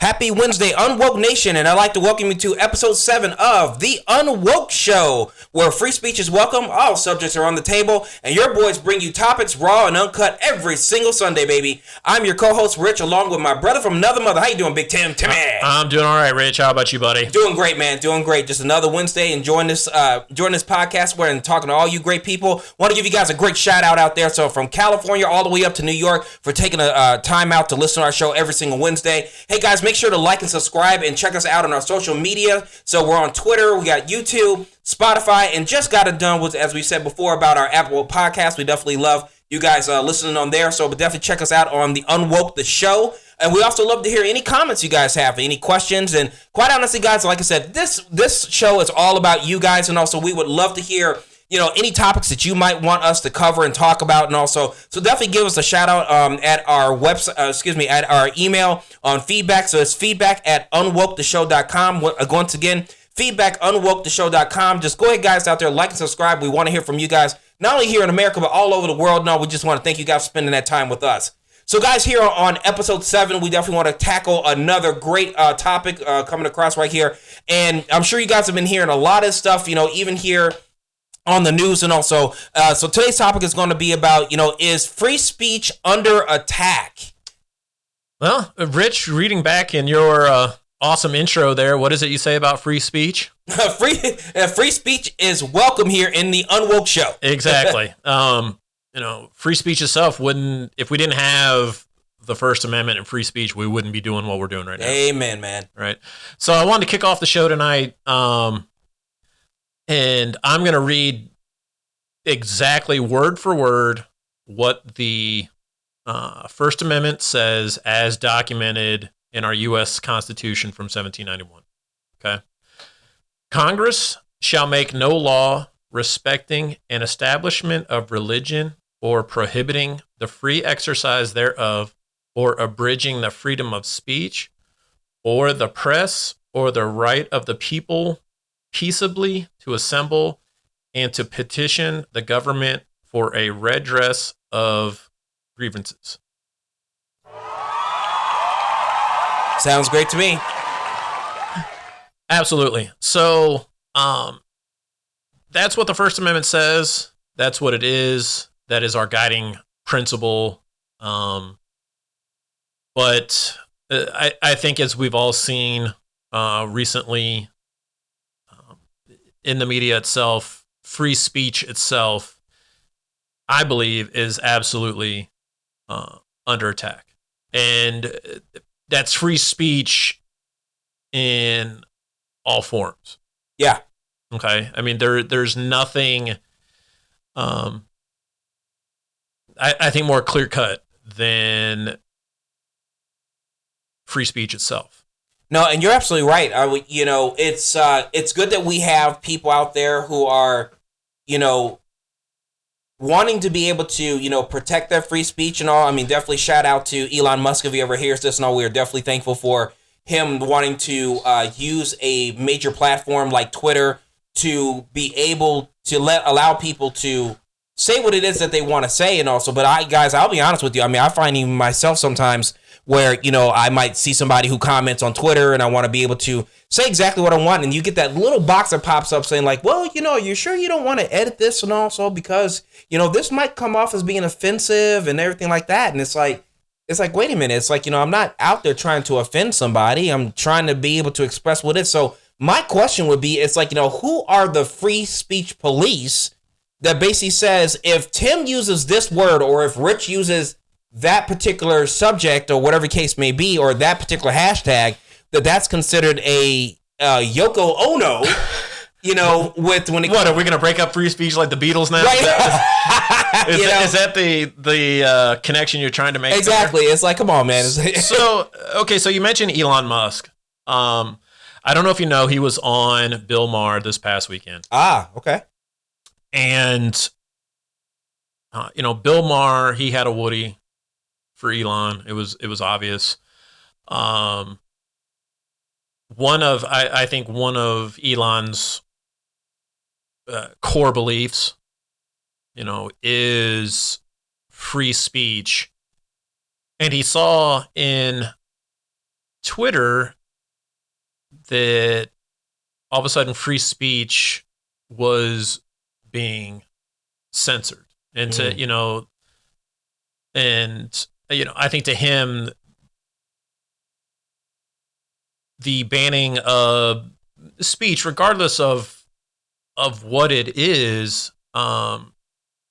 Happy Wednesday, Unwoke Nation, and I'd like to welcome you to episode 7 of the UnWokeShow, where free speech is welcome, all subjects are on the table, and your boys bring you topics raw and uncut every single Sunday, baby. I'm your co-host, Rich, along with my brother from another mother. How you doing, Big Tim? Timmy? I'm doing all right, Rich. How about you, buddy? Doing great, man. Doing great. Just another Wednesday, enjoying this podcast where I'm talking to all you great people. Want to give you guys a great shout out there. So from California all the way up to New York for taking a time out to listen to our show every single Wednesday. Hey, guys, make sure to like and subscribe and check us out on our social media. So we're on Twitter, we got YouTube, Spotify, and just got it done with, as we said before, about our Apple podcast. We definitely love you guys listening on there. So definitely check us out on the Unwoke the Show. And we also love to hear any comments you guys have, any questions. And quite honestly, guys, like I said, this show is all about you guys. And also we would love to hear any topics that you might want us to cover and talk about, and also, so definitely give us a shout out at our website, at our email on feedback. So it's feedback@unwoketheshow.com. Once again, feedback@unwoketheshow.com. Just go ahead, guys, out there, like and subscribe. We want to hear from you guys, not only here in America, but all over the world. No, we just want to thank you guys for spending that time with us. So, guys, here on episode 7, we definitely want to tackle another great topic coming across right here. And I'm sure you guys have been hearing a lot of stuff, even here on the news. And also, so today's topic is going to be about, is free speech under attack? Well, Rich, reading back in your awesome intro there, what is it you say about free speech? Free speech is welcome here in the Unwoke Show. Exactly. Free speech itself if we didn't have the First Amendment and free speech, we wouldn't be doing what we're doing right now. Amen, man. Right. So I wanted to kick off the show tonight, and I'm going to read exactly word for word what the First Amendment says as documented in our U.S. Constitution from 1791. Okay. Congress shall make no law respecting an establishment of religion or prohibiting the free exercise thereof or abridging the freedom of speech or the press or the right of the people peaceably to assemble and to petition the government for a redress of grievances. Sounds great to me. Absolutely. So, that's what the First Amendment says. That's what it is. That is our guiding principle. But I think, as we've all seen recently, in the media itself, free speech itself, I believe, is absolutely under attack. And that's free speech in all forms. Yeah. Okay. I mean, there's nothing, I think, more clear-cut than free speech itself. No, and you're absolutely right. It's good that we have people out there who are, wanting to be able to, protect their free speech and all. I mean, definitely shout out to Elon Musk if he ever hears this and all. We are definitely thankful for him wanting to use a major platform like Twitter to be able to allow people to say what it is that they want to say. And also, but I'll be honest with you. I mean, I find even myself sometimes where, I might see somebody who comments on Twitter and I want to be able to say exactly what I want. And you get that little box that pops up saying like, well, you sure you don't want to edit this and also because, this might come off as being offensive and everything like that. And it's like, wait a minute. It's like, I'm not out there trying to offend somebody. I'm trying to be able to express what it is. So my question would be, it's like, who are the free speech police that basically says if Tim uses this word or if Rich uses that particular subject or whatever case may be, or that particular hashtag, that's considered a Yoko Ono, What, are we going to break up free speech like the Beatles now? Right. Is that the connection you're trying to make? Exactly. There? It's like, come on, man. So you mentioned Elon Musk. I don't know if you know, he was on Bill Maher this past weekend. Ah, okay. And, Bill Maher, he had a Woody for Elon. It was obvious. I think one of Elon's core beliefs, is free speech. And he saw in Twitter that all of a sudden free speech was being censored. And to, I think to him, the banning of speech, regardless of what it is,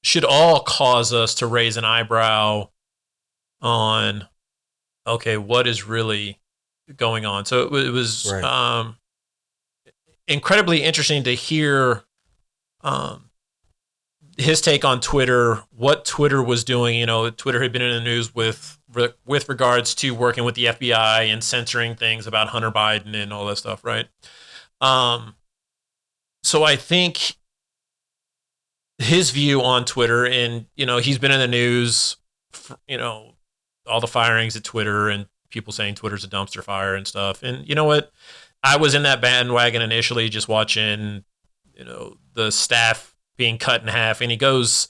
should all cause us to raise an eyebrow on, okay, what is really going on? So it was right. Incredibly interesting to hear his take on Twitter, what Twitter was doing. Twitter had been in the news with regards to working with the FBI and censoring things about Hunter Biden and all that stuff, right? So I think his view on Twitter, and he's been in the news for, all the firings at Twitter and people saying Twitter's a dumpster fire and stuff. And you know what? I was in that bandwagon initially, just watching, the staff being cut in half. And he goes,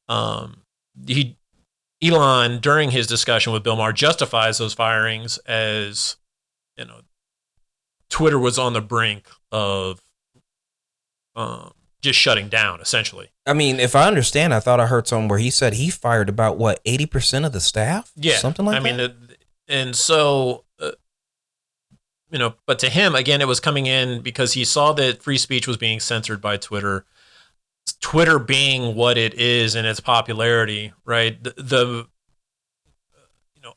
Elon, during his discussion with Bill Maher, justifies those firings as, Twitter was on the brink of just shutting down, essentially. I mean, if I understand, I thought I heard somewhere he said he fired about 80% of the staff? Yeah. Something like that? I mean, and so, but to him, again, it was coming in because he saw that free speech was being censored by Twitter. Twitter being what it is and its popularity, right?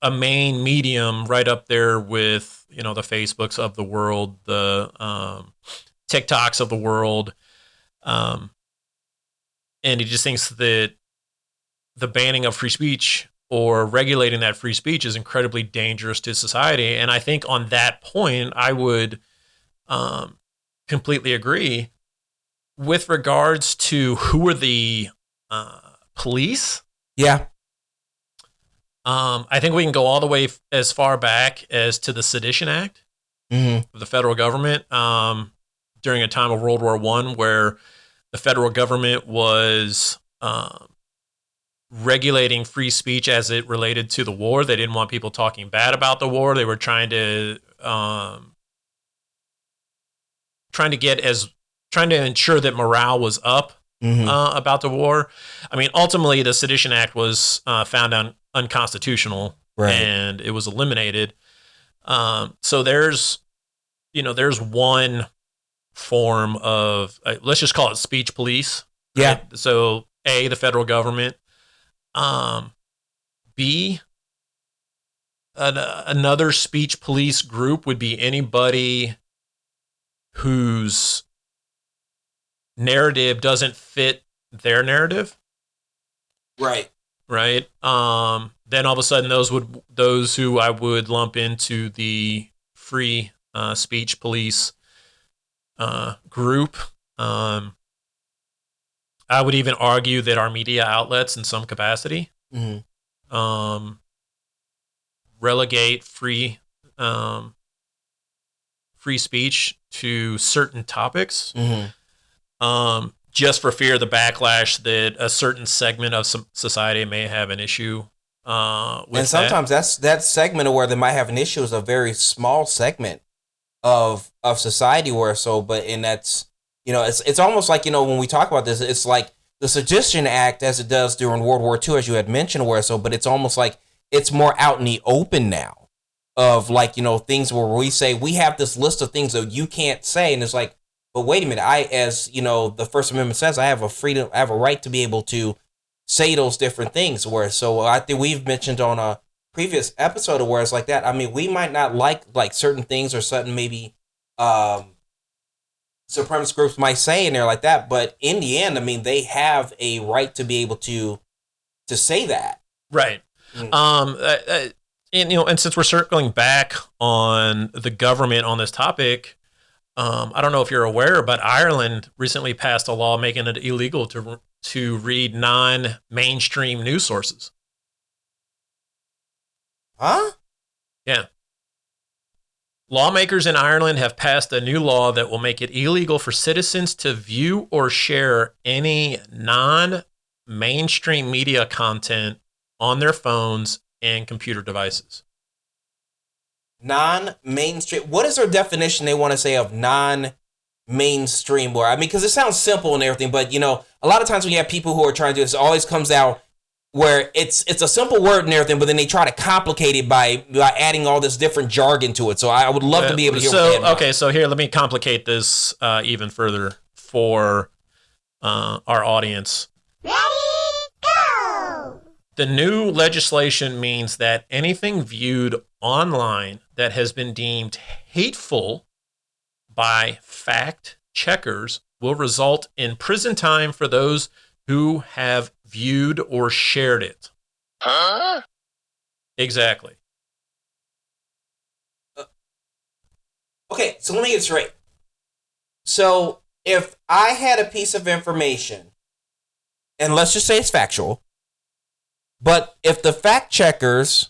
A main medium right up there with, the Facebooks of the world, the TikToks of the world. And he just thinks that the banning of free speech or regulating that free speech is incredibly dangerous to society. And I think on that point, I would completely agree. With regards to who are the police? Yeah. I think we can go all the way as far back as to the Sedition Act of the federal government during a time of World War I, where the federal government was regulating free speech as it related to the war. They didn't want people talking bad about the war. They were trying to ensure that morale was up about the war. I mean, ultimately, the Sedition Act was found unconstitutional, right, and it was eliminated. So there's one form of, let's just call it speech police. Right? Yeah. So A, the federal government. B, another speech police group would be anybody whose narrative doesn't fit their narrative. Right. Then all of a sudden those who I would lump into the free speech police group. I would even argue that our media outlets in some capacity relegate free speech to certain topics. Just for fear of the backlash that a certain segment of society may have an issue with. And sometimes that segment of where they might have an issue is a very small segment of society that's, it's almost like, when we talk about this, it's like the Sedition Act as it does during World War II, as you had mentioned, but it's almost like it's more out in the open now of like, things where we say we have this list of things that you can't say. And it's like, but wait a minute, as the First Amendment says, I have a right to be able to say those different things. So I think we've mentioned on a previous episode of where it's like that. I mean, we might not like certain things or certain maybe supremacist groups might say in there like that, but in the end, I mean, they have a right to be able to say that. Right. And since we're circling back on the government on this topic, I don't know if you're aware, but Ireland recently passed a law making it illegal to read non-mainstream news sources. Huh? Yeah. Lawmakers in Ireland have passed a new law that will make it illegal for citizens to view or share any non-mainstream media content on their phones and computer devices. Non-mainstream. What is their definition they want to say of non-mainstream? Or I mean, because it sounds simple and everything, but you know, a lot of times when you have people who are trying to do this, it always comes out where it's a simple word and everything, but then they try to complicate it by adding all this different jargon to it. So I would love to be able to hear. So here, let me complicate this even further for our audience. Ready, go! The new legislation means that anything viewed online that has been deemed hateful by fact checkers will result in prison time for those who have viewed or shared it. Huh? Exactly. Okay, so let me get straight. So if I had a piece of information, and let's just say it's factual, but if the fact checkers,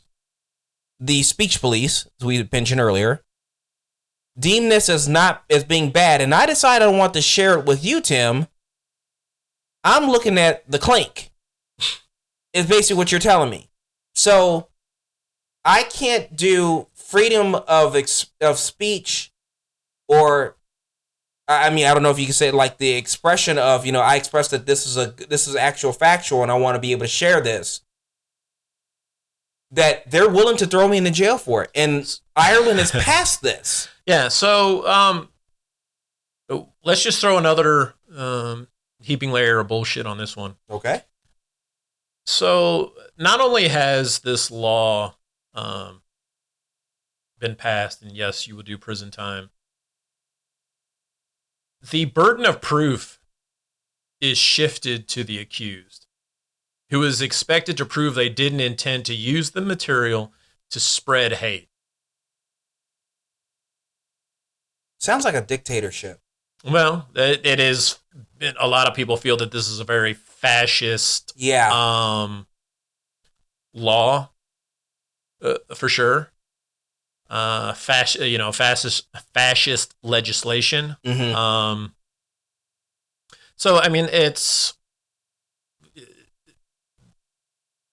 the speech police, as we mentioned earlier, deem this as being bad, and I decide I want to share it with you, Tim, I'm looking at the clink. Is basically what you're telling me. So I can't do freedom of speech, or I mean, I don't know if you can say it like the expression of, you know, I express that this is actual factual and I want to be able to share this. That they're willing to throw me into jail for it. And Ireland has passed this. Yeah, so let's just throw another heaping layer of bullshit on this one. Okay. So not only has this law been passed, and yes, you will do prison time, the burden of proof is shifted to the accused, who is expected to prove they didn't intend to use the material to spread hate. Sounds like a dictatorship. Well, it is. A lot of people feel that this is a very fascist law, for sure. Fascist legislation. Mm-hmm. So, I mean,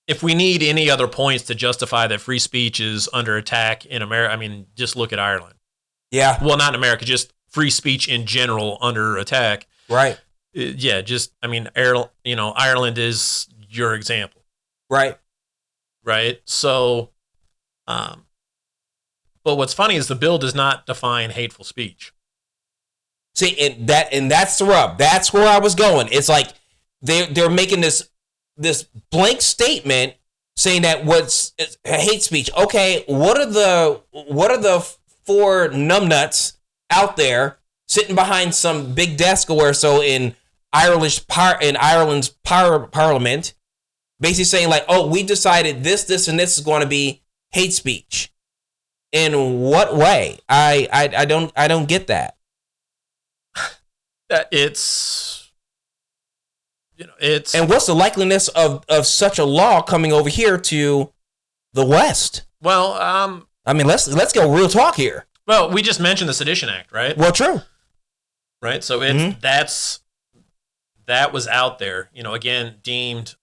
if we need any other points to justify that free speech is under attack in America, I mean, just look at Ireland. Yeah. Well, not in America, just free speech in general under attack. Right. Yeah, just, I mean, Ireland is your example. Right. Right? So, but what's funny is the bill does not define hateful speech. See, and that's the rub. That's where I was going. It's like they're making this blank statement saying that what's hate speech. Okay, what are the four numbnuts out there sitting behind some big desk or so in Ireland's parliament, basically saying like, oh, we decided this, and this is going to be hate speech. In what way? I don't get that. It's and what's the likeliness of such a law coming over here to the West? Well, I mean, let's go real talk here. Well, we just mentioned the Sedition Act, right? Well, true. Right, so that was out there, again, deemed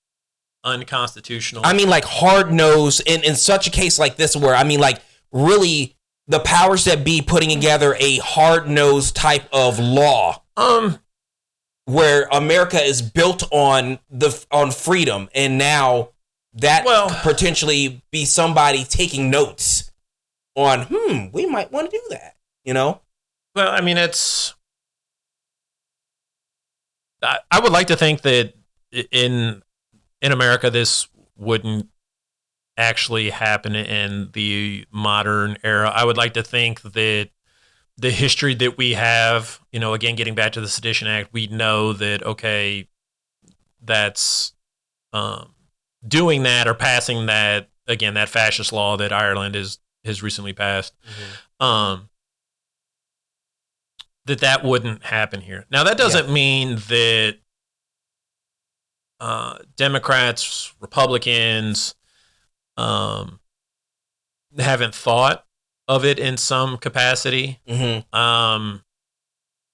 unconstitutional. I mean, like hard-nosed in such a case like this, where I mean, like really, the powers that be putting together a hard-nosed type of law, where America is built on freedom, and now that could potentially be somebody taking notes on, we might want to do that, Well, I mean, I would like to think that in America this wouldn't actually happen in the modern era. I would like to think that the history that we have, again, getting back to the Sedition Act, we know that, okay, that's doing that or passing that, again, that fascist law that Ireland has recently passed, that wouldn't happen here. Now, that doesn't mean that Democrats, Republicans haven't thought of it in some capacity. Mm-hmm.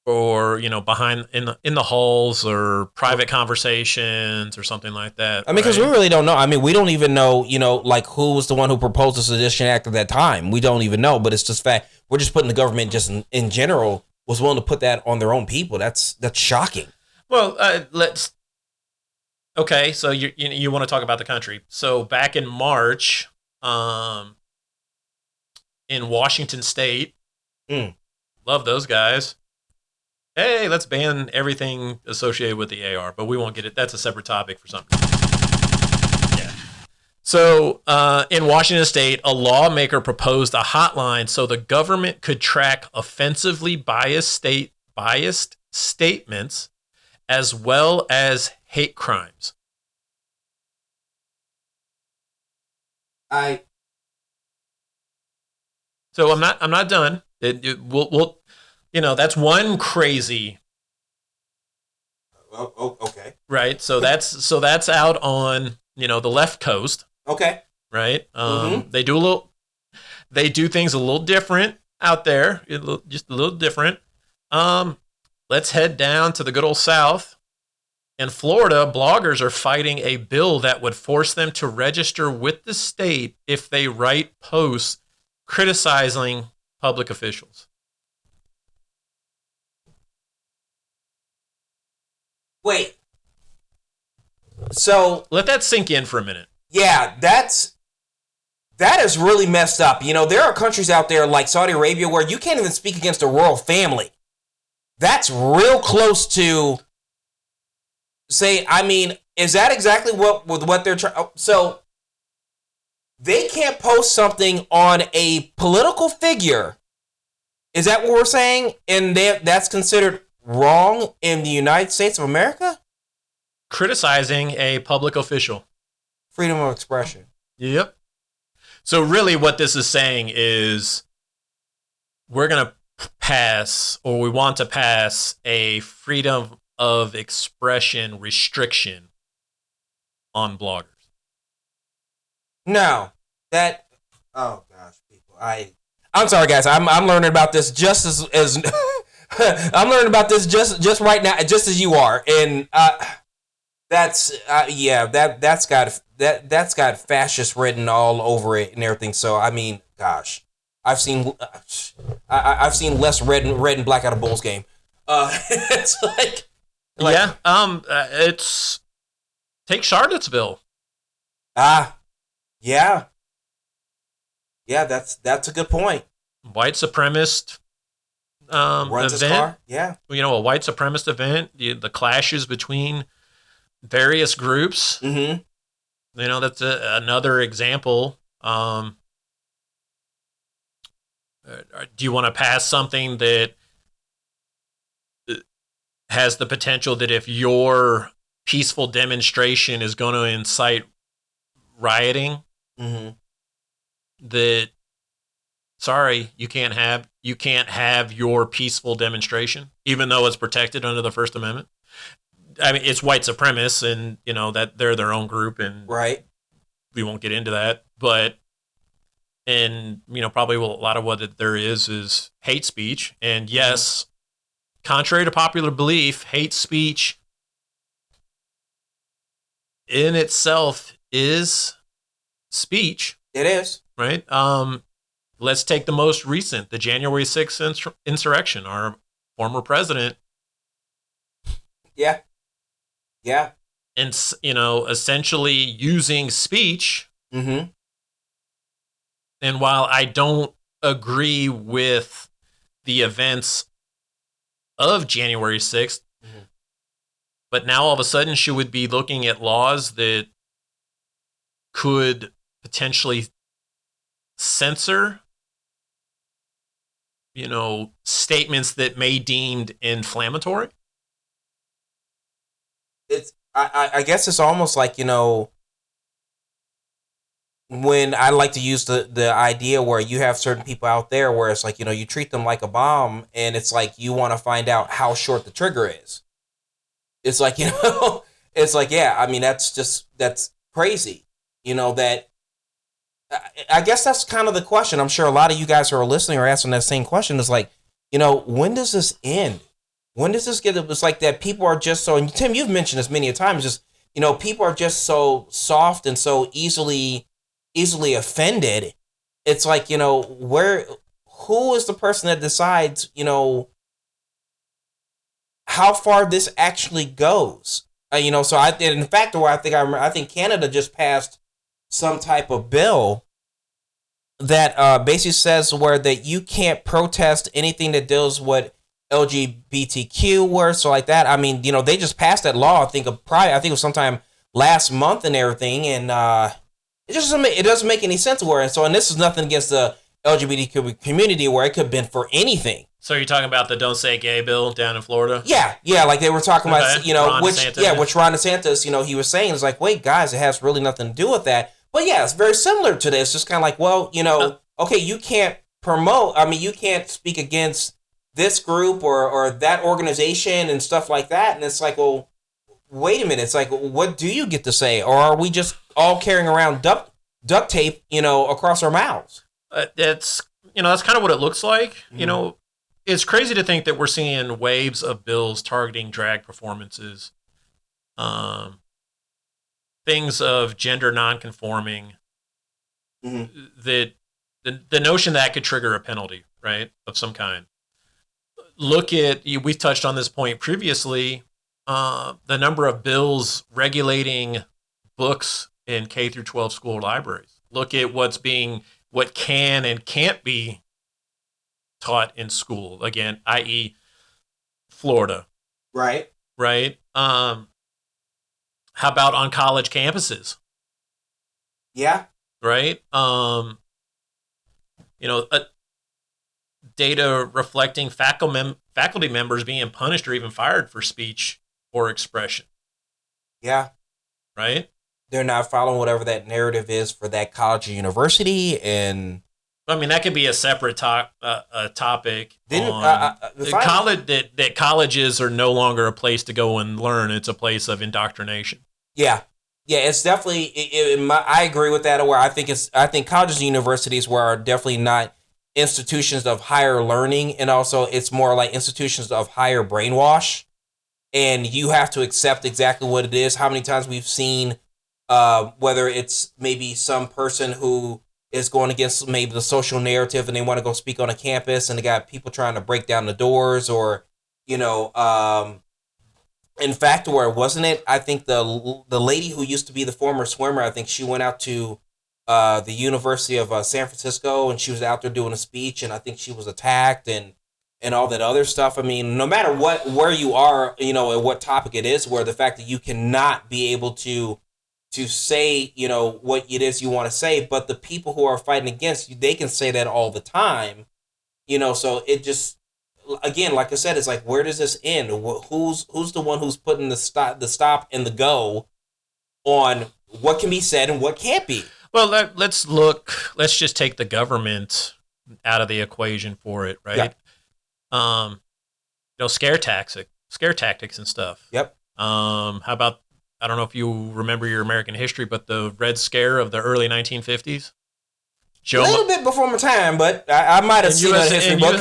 or behind in the halls or private conversations or something like that. I mean, because we really don't know. I mean, we don't even know, like who was the one who proposed the Sedition Act at that time. We don't even know, but it's just fact. We're just putting the government just in general was willing to put that on their own people. That's shocking. Well, okay, so you want to talk about the country. So back in March, in Washington State, love those guys. Hey, let's ban everything associated with the AR, but we won't get it. That's a separate topic for something. Yeah. So in Washington State, a lawmaker proposed a hotline so the government could track offensively biased statements as well as hate crimes. So I'm not done. We'll that's one crazy. Oh, okay. Right. So that's out on, the left coast. Okay. Right. They do things a little different out there. Just a little different. Let's head down to the good old South. In Florida, bloggers are fighting a bill that would force them to register with the state if they write posts criticizing public officials. Wait. So let that sink in for a minute. Yeah, that is really messed up. There are countries out there like Saudi Arabia where you can't even speak against a royal family. That's real close to say, I mean, is that exactly what they're trying? So they can't post something on a political figure. Is that what we're saying? And that's considered wrong in the United States of America? Criticizing a public official. Freedom of expression. Yep. So really what this is saying is we're going to pass, or we want to pass, a freedom of expression restriction on bloggers. No. Oh gosh, people. I'm sorry guys. I'm learning about this just as I'm learning about this just right now, just as you are. And that's got fascist written all over it and everything. So I mean, gosh, I've seen less red and black out of Bulls game. It's like yeah. It's take Charlottesville. Yeah. That's a good point. White supremacist runs his event. Car? Yeah. A white supremacist event. The clashes between various groups. Mm-hmm. That's another example. Do you want to pass something that has the potential that if your peaceful demonstration is going to incite rioting, that sorry, you can't have your peaceful demonstration, even though it's protected under the First Amendment? I mean, it's white supremacists, and that they're their own group, and right. We won't get into that, but probably a lot of what there is hate speech, and yes, contrary to popular belief, hate speech in itself is speech. It is. Right? Let's take the most recent, the January 6th insurrection. Our former president. Yeah. And, essentially using speech. Mm-hmm. And while I don't agree with the events of January 6th, but now all of a sudden she would be looking at laws that could potentially censor, statements that may deemed inflammatory. I guess it's almost like, when I like to use the idea where you have certain people out there where it's like, you treat them like a bomb, and it's like you want to find out how short the trigger is. It's like, it's like, yeah, I mean, that's crazy. That I guess that's kind of the question. I'm sure a lot of you guys who are listening are asking that same question. Is like, when does this end? when does this get? It's like that. People are just so. And Tim, you've mentioned this many a times. Just people are just so soft and so easily offended. It's like who is the person that decides how far this actually goes? So in fact, where I think Canada just passed some type of bill that basically says where that you can't protest anything that deals with LGBTQ or so like that. I mean, they just passed that law. I think it was sometime last month and everything, and it doesn't make any sense where. And this is nothing against the LGBTQ community where it could have been for anything. So you're talking about the "Don't Say Gay" bill down in Florida? Yeah, like they were talking about, which Ron DeSantis, he was saying is like, wait, guys, it has really nothing to do with that. But yeah, it's very similar to this. Just kind of like, well, okay, you can't promote. I mean, you can't speak against this group or that organization and stuff like that. And it's like, well, wait a minute. It's like, what do you get to say? Or are we just all carrying around duct tape, across our mouths? That's kind of what it looks like. Mm-hmm. It's crazy to think that we're seeing waves of bills targeting drag performances, things of gender nonconforming, mm-hmm. that the notion that could trigger a penalty, right, of some kind. We've touched on this point previously, the number of bills regulating books in K through 12 school libraries. Look at what can and can't be taught in school, again, i.e. Florida. Right. How about on college campuses? Yeah. Right. Data reflecting faculty members being punished or even fired for speech or expression. Yeah. Right. They're not following whatever that narrative is for that college or university, and I mean that could be a separate topic. That colleges are no longer a place to go and learn; it's a place of indoctrination. Yeah, it's definitely. I agree with that. Where I think colleges and universities are definitely not institutions of higher learning, and also it's more like institutions of higher brainwash, and you have to accept exactly what it is. How many times we've seen, whether it's maybe some person who is going against maybe the social narrative and they want to go speak on a campus and they got people trying to break down the doors or, in fact, where wasn't it? I think the lady who used to be the former swimmer, I think she went out to the University of San Francisco and she was out there doing a speech and I think she was attacked and all that other stuff. I mean, no matter where you are, and what topic it is, where the fact that you cannot be able to say, what it is you want to say, but the people who are fighting against you, they can say that all the time, so it just, again, like I said, it's like, where does this end? Who's the one who's putting the stop and the go on what can be said and what can't be? Well, let's just take the government out of the equation for it, right? Yeah. Scare tactics and stuff. Yep. How about, I don't know if you remember your American history, but the Red Scare of the early 1950s? A little bit before my time, but I might have seen a history book.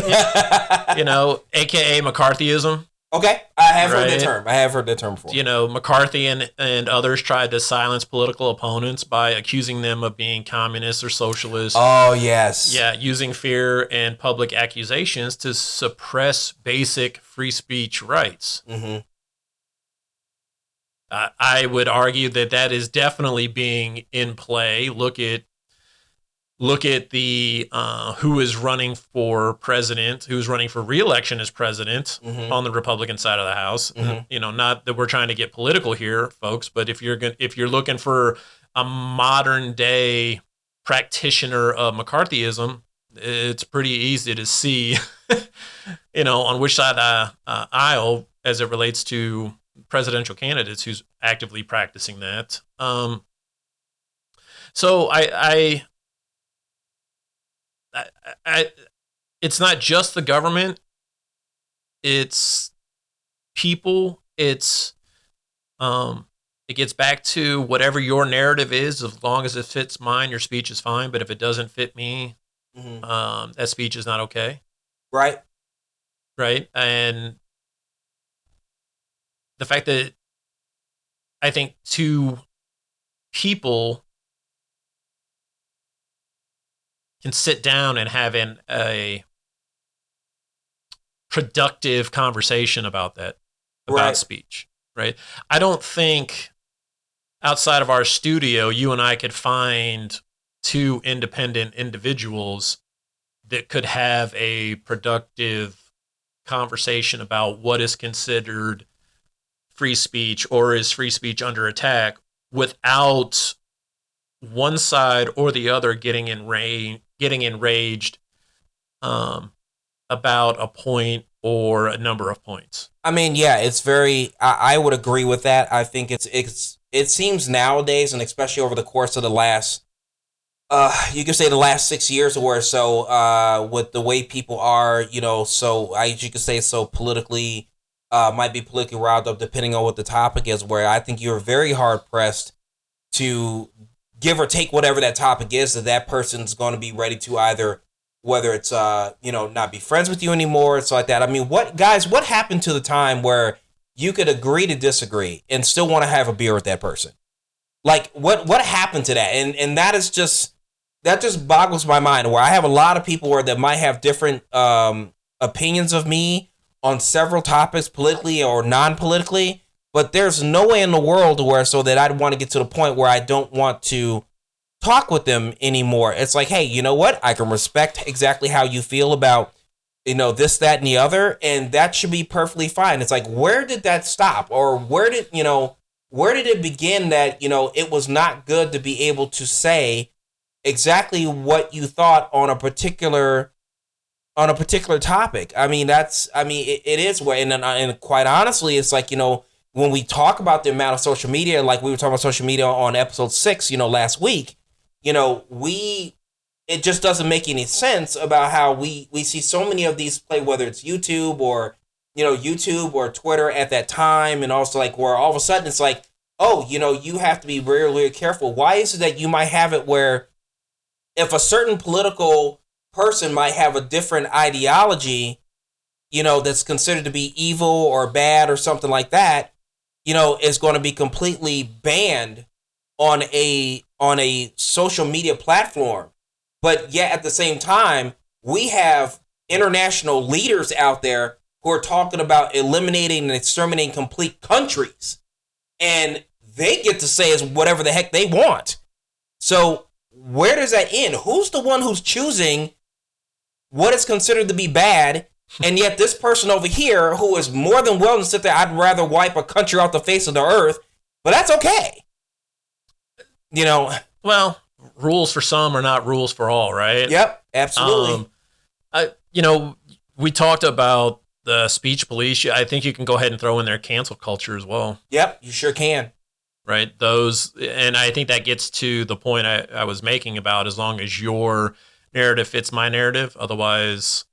AKA McCarthyism. Okay, I have heard that term. I have heard that term before. McCarthy and others tried to silence political opponents by accusing them of being communists or socialists. Oh, yes. Yeah, using fear and public accusations to suppress basic free speech rights. Mm-hmm. I would argue that is definitely being in play. Look at the who is running for president, who's running for re-election as president, mm-hmm. on the Republican side of the House. Mm-hmm. Not that we're trying to get political here, folks, but if you're looking for a modern day practitioner of McCarthyism, it's pretty easy to see, on which side of the aisle as it relates to presidential candidates who's actively practicing that. So I it's not just the government, it's people, it gets back to whatever your narrative is. As long as it fits mine, your speech is fine, but if it doesn't fit me, mm-hmm. That speech is not okay. Right. And the fact that I think two people can sit down and have a productive conversation about that, about speech, right? I don't think outside of our studio, you and I could find two independent individuals that could have a productive conversation about what is considered free speech or is free speech under attack without one side or the other getting enraged about a point or a number of points. I mean, yeah, it's very. I would agree with that. I think it seems nowadays, and especially over the course of the last, you could say the last 6 years or so, with the way people are, you could say so politically, might be politically riled up depending on what the topic is. Where I think you're very hard pressed to give or take whatever that topic is that person's going to be ready to either. Whether it's, not be friends with you anymore, it's like that. I mean, what happened to the time where you could agree to disagree and still want to have a beer with that person? Like, what happened to that? And that just boggles my mind, where I have a lot of people that might have different opinions of me on several topics, politically or non-politically, but there's no way in the world that I'd want to get to the point where I don't want to talk with them anymore. It's like, hey, you know what? I can respect exactly how you feel about, this, that, and the other, and that should be perfectly fine. It's like, where did that stop? Or where did it begin that, it was not good to be able to say exactly what you thought on a particular topic? I mean, it is where, and quite honestly, it's like, when we talk about the amount of social media, like we were talking about social media on episode 6, last week, it just doesn't make any sense about how we see so many of these play, whether it's YouTube or, YouTube or Twitter at that time. And also like where all of a sudden it's like, oh, you have to be really, really careful. Why is it that you might have it where if a certain political person might have a different ideology, that's considered to be evil or bad or something like that, is going to be completely banned on a social media platform. But yet at the same time, we have international leaders out there who are talking about eliminating and exterminating complete countries. And they get to say is whatever the heck they want. So where does that end? Who's the one who's choosing what is considered to be bad? And yet this person over here who is more than willing to sit there, I'd rather wipe a country off the face of the earth, but that's okay. Well, rules for some are not rules for all, right? Yep, absolutely. We talked about the speech police. I think you can go ahead and throw in there cancel culture as well. Yep, you sure can. Right? And I think that gets to the point I was making about as long as your narrative fits my narrative, otherwise,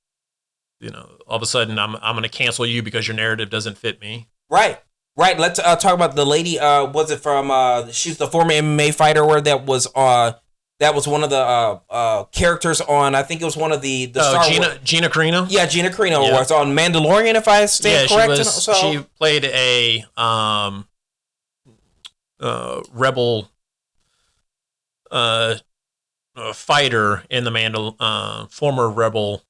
all of a sudden I'm going to cancel you because your narrative doesn't fit me. Right. Let's talk about the lady. Was it from? She's the former MMA fighter, that was one of the characters on. I think it was one of the Star Gina Carino. Yeah, Gina Carino was on Mandalorian, if I stand correct. She played a rebel fighter in the former rebel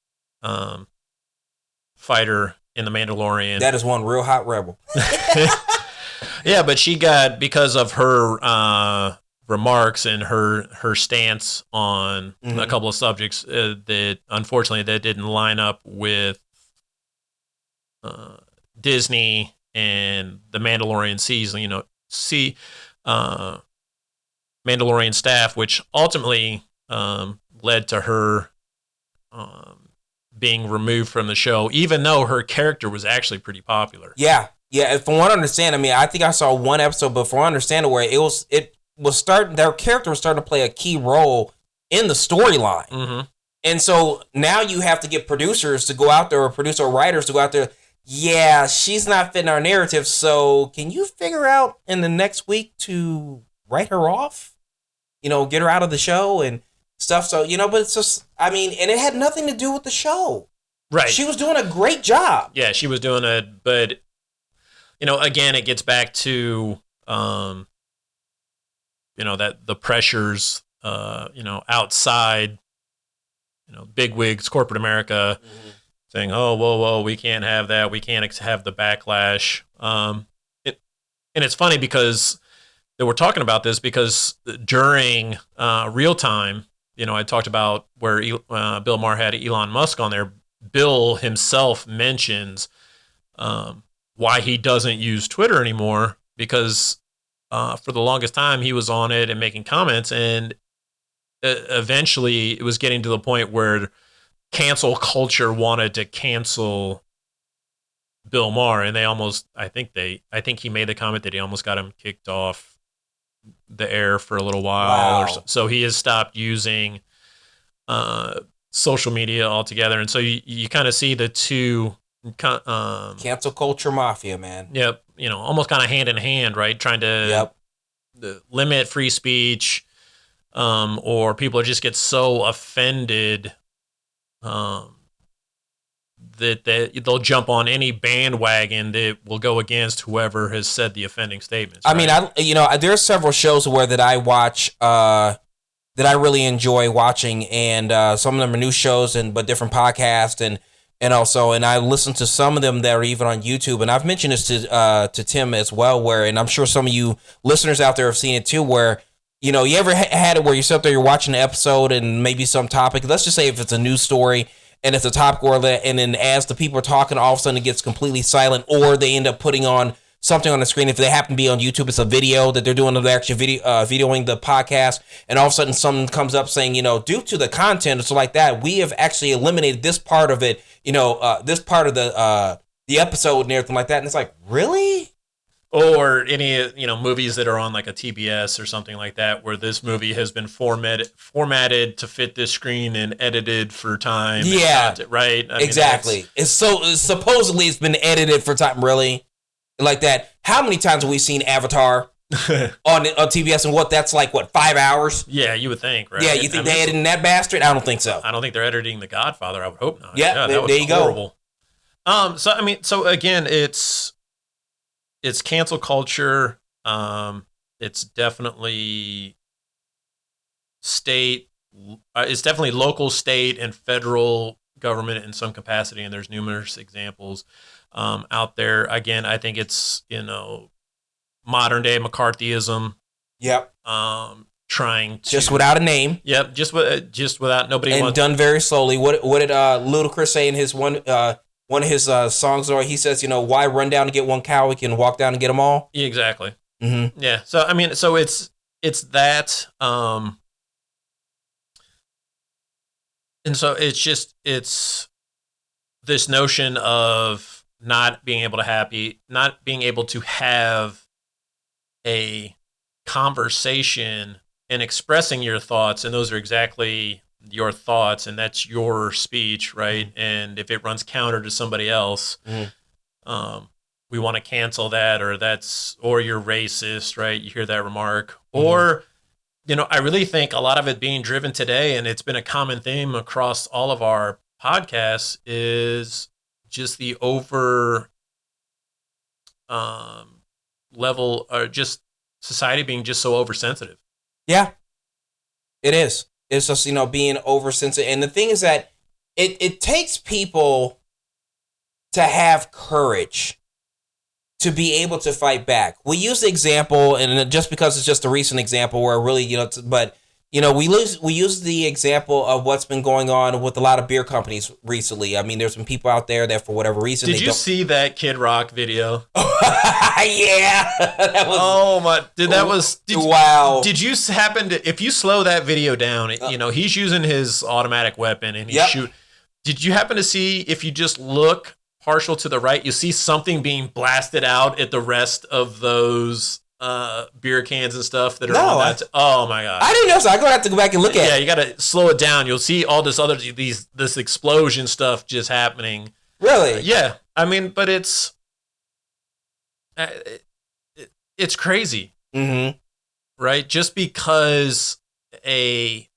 fighter in the Mandalorian. That is one real hot rebel. Yeah, but she got, because of her remarks and her stance on a couple of subjects that unfortunately that didn't line up with Disney and the Mandalorian season, Mandalorian staff, which ultimately led to her being removed from the show, even though her character was actually pretty popular. Yeah. From what I understand, I think I saw one episode, but from what I understand, where their character was starting to play a key role in the storyline. Mm-hmm. And so now you have to get producers to go out there, or producer or writers to go out there. Yeah, she's not fitting our narrative. So can you figure out in the next week to write her off? Get her out of the show and stuff. So, but it's just, and it had nothing to do with the show. Right. She was doing a great job. Yeah, she was doing it, but again, it gets back to, that the pressures, outside, bigwigs, corporate America, saying, "Oh, whoa, we can't have that. We can't have the backlash." And it's funny because that we're talking about this because during real time, I talked about where Bill Maher had Elon Musk on there. Bill himself mentions why he doesn't use Twitter anymore because for the longest time he was on it and making comments, and eventually it was getting to the point where cancel culture wanted to cancel Bill Maher, and they almost, I think he made the comment that he almost got him kicked off the air for a little while. Wow. So he has stopped using social media altogether. And so you kind of see the two cancel culture mafia, man. Yep. Almost kind of hand in hand, right? Trying to limit free speech, or people just get so offended that they'll jump on any bandwagon that will go against whoever has said the offending statements. Right? I mean, there's several shows that I watch that I really enjoy watching, and some of them are new shows but different podcasts, and I listen to some of them that are even on YouTube, and I've mentioned this to Tim as well, and I'm sure some of you listeners out there have seen it too, where you ever had it where you sit there, you're watching an episode and maybe some topic, let's just say if it's a news story and it's a topic and then as the people are talking, all of a sudden it gets completely silent, or they end up putting on something on the screen. If they happen to be on YouTube, it's a video that they're doing, they're actually videoing the podcast, and all of a sudden someone comes up saying, due to the content or so like that, we have actually eliminated this part of it, this part of the episode and everything like that. And it's like, really? Or any movies that are on like a TBS or something like that, where this movie has been formatted to fit this screen and edited for time. Yeah, content, right. Exactly. Supposedly it's been edited for time. Really, like that. How many times have we seen Avatar on TBS, and that's like 5 hours? Yeah, you would think, right? Yeah, you think they're editing that bastard? I don't think so. I don't think they're editing The Godfather. I would hope not. Yeah, that there you horrible. Go. So again, it's cancel culture. It's definitely state. It's definitely local, state, and federal government in some capacity, and there's numerous examples out there. Again, I think it's modern day McCarthyism. Yep. Trying to just without a name. Yep. Just without nobody. And done very slowly. What did Ludacris say in his one of his songs? Or he says, why run down to get one cow? We can walk down and get them all. Yeah, exactly. Mm-hmm. Yeah. So so it's that. And so it's this notion of not being able to have a conversation and expressing your thoughts, and those are exactly your thoughts, and that's your speech, right? Mm-hmm. And if it runs counter to somebody else, we want to cancel that, or you're racist, right? You hear that remark, or I really think a lot of it being driven today, and it's been a common theme across all of our podcasts, is just the over level, or just society being just so oversensitive. Yeah, it is. It's just, being oversensitive. And the thing is that it takes people to have courage to be able to fight back. We use the example, and just because it's just a recent example where really, we use the example of what's been going on with a lot of beer companies recently. I mean, there's some people out there that for whatever reason. Did you see that Kid Rock video? Yeah. That was, wow. Did you happen to, if you slow that video down, he's using his automatic weapon and he's shooting. Did you happen to see, if you just look partial to the right, you see something being blasted out at the rest of those beer cans and stuff that are on that. Oh my god! I didn't know, so I'm gonna have to go back and look at it. Yeah, you gotta slow it down. You'll see all this this explosion stuff just happening. Really? Yeah. I mean, but it's crazy, right? Just because a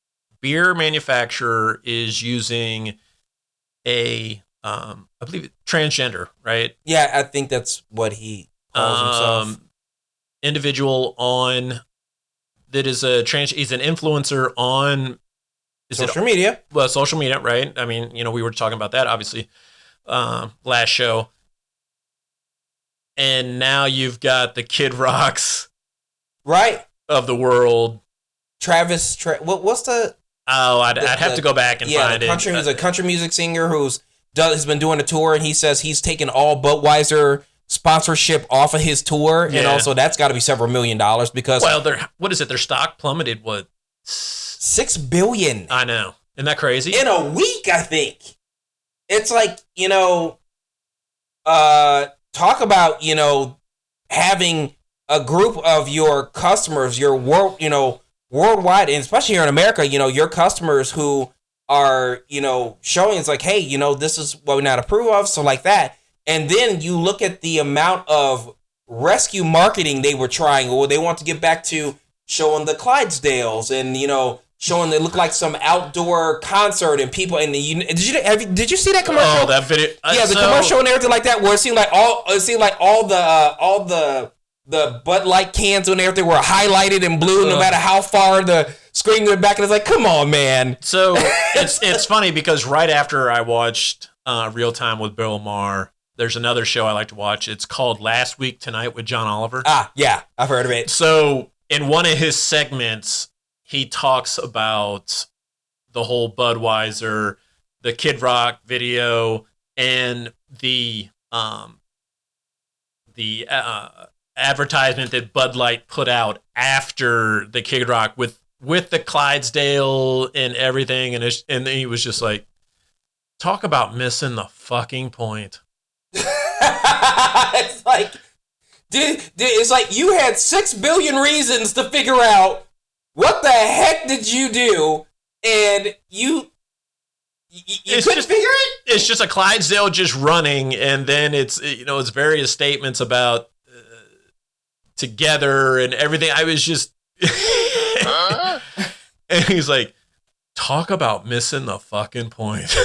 beer manufacturer is using I believe transgender, right? Yeah, I think that's what he Calls himself. Individual on that is he's an influencer on Social media. Well, social media, right? I mean, we were talking about that obviously last show. And now you've got the Kid Rocks, right, of the world. Travis, what's the? Oh, I'd have to go back and find it. He's a country music singer has been doing a tour, and he says he's taken all Budweiser sponsorship off of his tour, and also that's got to be several $1 million because what is it? Their stock plummeted $6 billion. I know, isn't that crazy? In a week, I think. It's like talk about having a group of your customers, your worldwide, and especially here in America, your customers who are, showing it's like, hey, this is what we not approve of, so like that. And then you look at the amount of rescue marketing they were trying, or they want to get back to showing the Clydesdales and, showing they look like some outdoor concert and people. And did you see that commercial? Oh, that video. Yeah, the commercial and everything like that, where it seemed like all the Bud Light cans and everything were highlighted in blue, no matter how far the screen went back. And it's like, come on, man. So it's funny because right after I watched Real Time with Bill Maher, there's another show I like to watch. It's called Last Week Tonight with John Oliver. Ah, yeah, I've heard of it. So in one of his segments, he talks about the whole Budweiser, the Kid Rock video, and the advertisement that Bud Light put out after the Kid Rock with the Clydesdale and everything, and he was just like, talk about missing the fucking point. It's like, it's like you had 6 billion reasons to figure out what the heck did you do, and you couldn't figure it. It's just a Clydesdale just running, and then it's various statements about together and everything. I was just, and he's like, talk about missing the fucking point.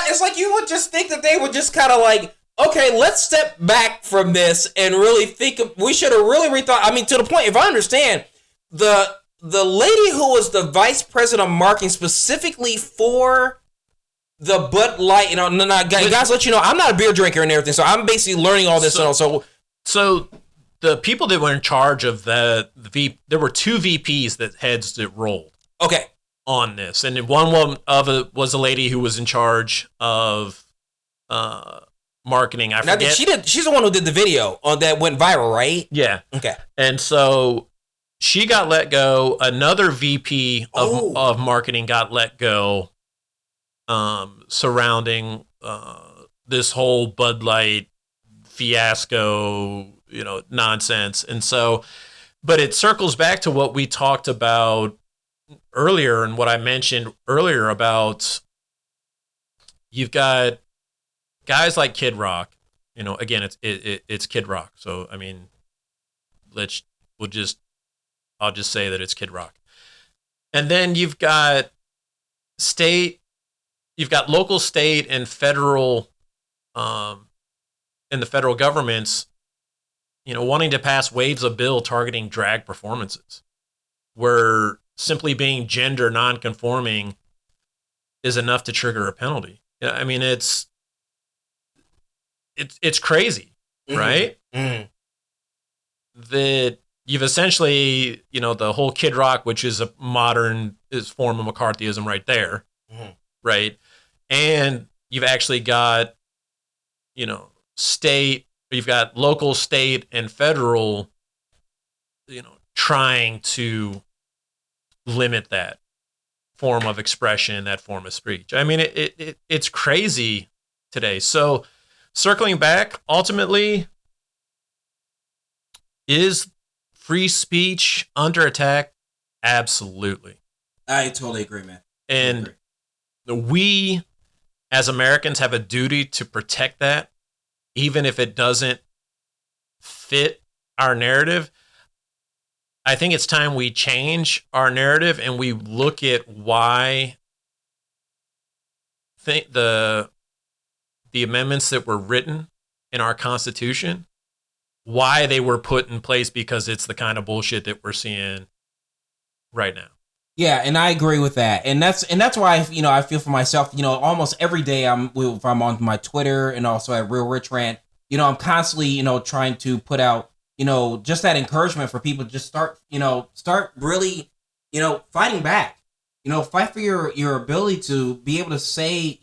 It's like you would just think that they would just kind of like, okay, let's step back from this and really think we should have really rethought. I mean, to the point, if I understand, the lady who was the vice president of marketing specifically for the Bud Light, guys, let you know, I'm not a beer drinker and everything, so I'm basically learning all this. So the people that were in charge of there were 2 VPs that rolled. Okay. On this, and one of it was a lady who was in charge of marketing. I forget. She's the one who did the video that went viral, right? Yeah. Okay. And so she got let go. Another VP of marketing got let go. Surrounding this whole Bud Light fiasco, nonsense, and so, but it circles back to what we talked about earlier and what I mentioned earlier about you've got guys like Kid Rock, again, it's Kid Rock. So, I mean, I'll just say that it's Kid Rock. And then you've got local, state, and federal, and the federal governments, wanting to pass waves of bill targeting drag performances, where simply being gender non-conforming is enough to trigger a penalty. I mean, it's crazy, right? Mm-hmm. That you've essentially, the whole Kid Rock, which is a modern form of McCarthyism right there, right? And you've actually got, you've got local, state, and federal, trying to limit that form of expression, that form of speech. I mean, it's crazy today. So circling back, ultimately, is free speech under attack? Absolutely. I totally agree, man. And we, as Americans, have a duty to protect that, even if it doesn't fit our narrative. I think it's time we change our narrative and we look at why the the amendments that were written in our Constitution, why they were put in place, because it's the kind of bullshit that we're seeing right now. Yeah, and I agree with that, and that's why I feel for myself. Almost every day if I'm on my Twitter and also at Real Rich Rant, I'm constantly trying to put out just that encouragement for people to just start really fighting back. Fight for your ability to be able to say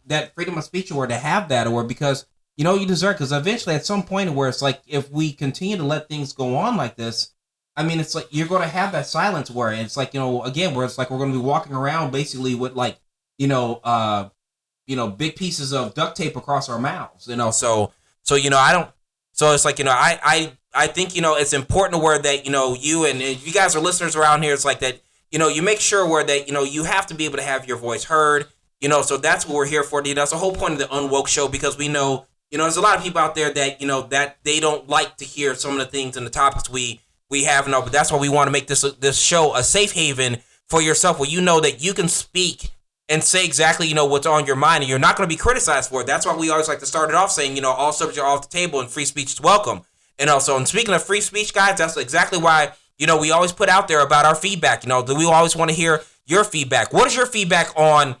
that freedom of speech, or to have that, or because you deserve. Because eventually, at some point, where it's like, if we continue to let things go on like this, I mean, it's like you're going to have that silence where it's like, again, where it's like we're going to be walking around basically with like, big pieces of duct tape across our mouths, So I don't. So it's like, I think it's important to where that you and you guys are listeners around here. It's like that, you make sure where that you have to be able to have your voice heard. So that's what we're here for. That's the whole point of the Unwoke Show, because we know there's a lot of people out there that that they don't like to hear some of the things and the topics we have, but that's why we want to make this show a safe haven for yourself, where that you can speak and say exactly what's on your mind, and you're not going to be criticized for it. That's why we always like to start it off saying all subjects are off the table and free speech is welcome. And also, and speaking of free speech, guys, that's exactly why we always put out there about our feedback. We always want to hear your feedback. What is your feedback on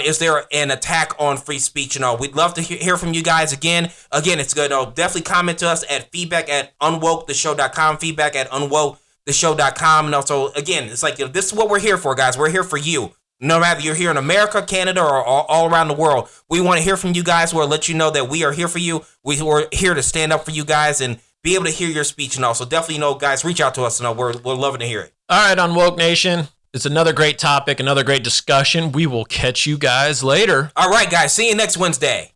is there an attack on free speech? We'd love to hear from you guys. Again, it's good. Definitely comment to us at feedback@unwoketheshow.com, feedback@unwoketheshow.com. And also, again, it's like, this is what we're here for, guys. We're here for you. No matter you're here in America, Canada, or all around the world, we want to hear from you guys. We'll let you know that we are here for you. We're here to stand up for you guys and be able to hear your speech. And also, definitely, guys, reach out to us. We're loving to hear it. All right, Unwoke Nation. It's another great topic, another great discussion. We will catch you guys later. All right, guys. See you next Wednesday.